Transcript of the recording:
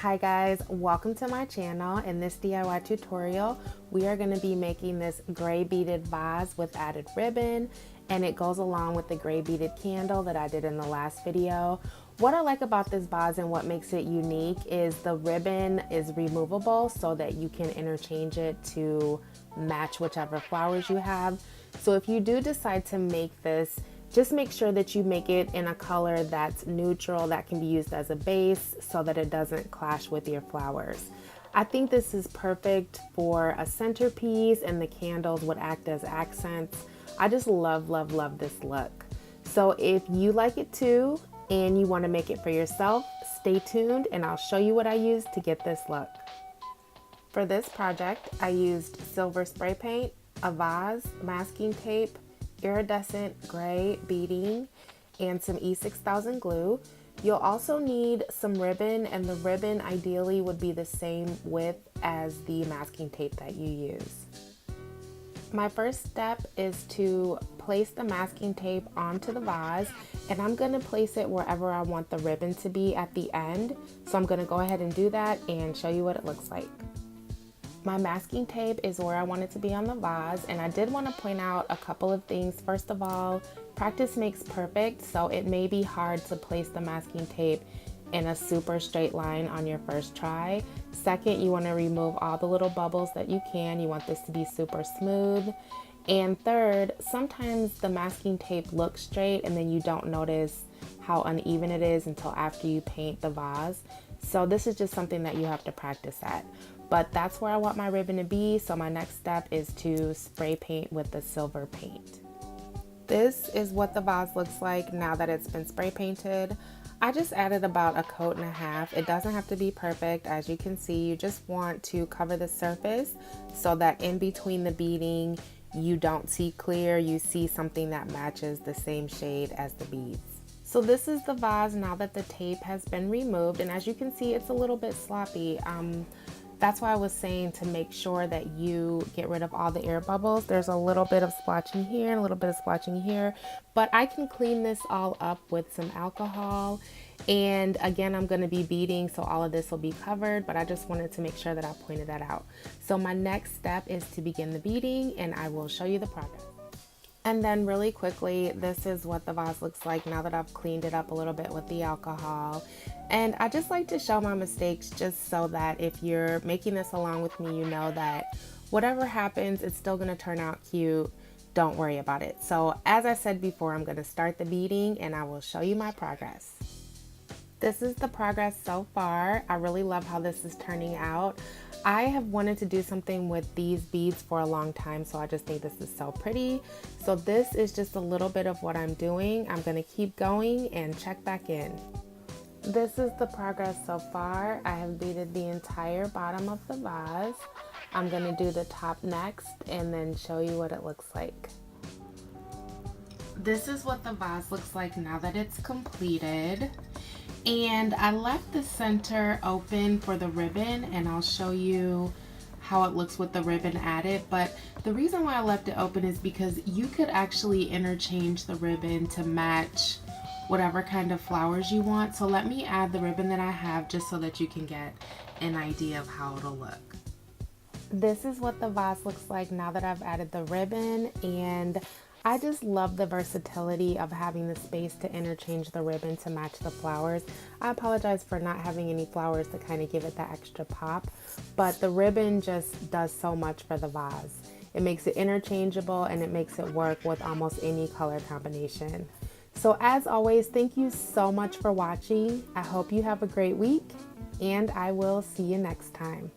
Hi guys, welcome to my channel. In this DIY tutorial, we are going to be making this gray beaded vase with added ribbon, and it goes along with the gray beaded candle that I did in the last video. What I like about this vase and what makes it unique is the ribbon is removable so that you can interchange it to match whichever flowers you have. So if you do decide to make this, just make sure that you make it in a color that's neutral, that can be used as a base so that it doesn't clash with your flowers. I think this is perfect for a centerpiece, and the candles would act as accents. I just love this look. So if you like it too and you want to make it for yourself, stay tuned and I'll show you what I used to get this look. For this project, I used silver spray paint, a vase, masking tape, iridescent gray beading, and some E6000 glue. You'll also need some ribbon, and the ribbon ideally would be the same width as the masking tape that you use. My first step is to place the masking tape onto the vase, and I'm going to place it wherever I want the ribbon to be at the end. So I'm going to go ahead and do that and show you what it looks like. My masking tape is where I want it to be on the vase, and I did want to point out a couple of things. First of all, practice makes perfect, so it may be hard to place the masking tape in a super straight line on your first try. Second, you want to remove all the little bubbles that you can. You want this to be super smooth. And third, sometimes the masking tape looks straight and then you don't notice how uneven it is until after you paint the vase. So this is just something that you have to practice at. But that's where I want my ribbon to be, so my next step is to spray paint with the silver paint. This is what the vase looks like now that it's been spray painted. I just added about a coat and a half. It doesn't have to be perfect. As you can see, you just want to cover the surface so that in between the beading, you don't see clear, you see something that matches the same shade as the beads. So this is the vase now that the tape has been removed, and as you can see, it's a little bit sloppy. That's why I was saying to make sure that you get rid of all the air bubbles. There's a little bit of splotching here and a little bit of splotching here, but I can clean this all up with some alcohol. And again, I'm going to be beading, so all of this will be covered, but I just wanted to make sure that I pointed that out. So my next step is to begin the beading, and I will show you the progress. And then really quickly, this is what the vase looks like now that I've cleaned it up a little bit with the alcohol. And I just like to show my mistakes just so that if you're making this along with me, you know that whatever happens, it's still going to turn out cute. Don't worry about it. So as I said before, I'm going to start the beading and I will show you my progress. This is the progress so far. I really love how this is turning out. I have wanted to do something with these beads for a long time, so I just think this is so pretty. So this is just a little bit of what I'm doing. I'm going to keep going and check back in. This is the progress so far. I have beaded the entire bottom of the vase. I'm going to do the top next and then show you what it looks like. This is what the vase looks like now that it's completed. And I left the center open for the ribbon, and I'll show you how it looks with the ribbon added. But the reason why I left it open is because you could actually interchange the ribbon to match whatever kind of flowers you want. So let me add the ribbon that I have just so that you can get an idea of how it'll look. This is what the vase looks like now that I've added the ribbon, and I just love the versatility of having the space to interchange the ribbon to match the flowers. I apologize for not having any flowers to kind of give it that extra pop, but the ribbon just does so much for the vase. It makes it interchangeable and it makes it work with almost any color combination. So as always, thank you so much for watching. I hope you have a great week, and I will see you next time.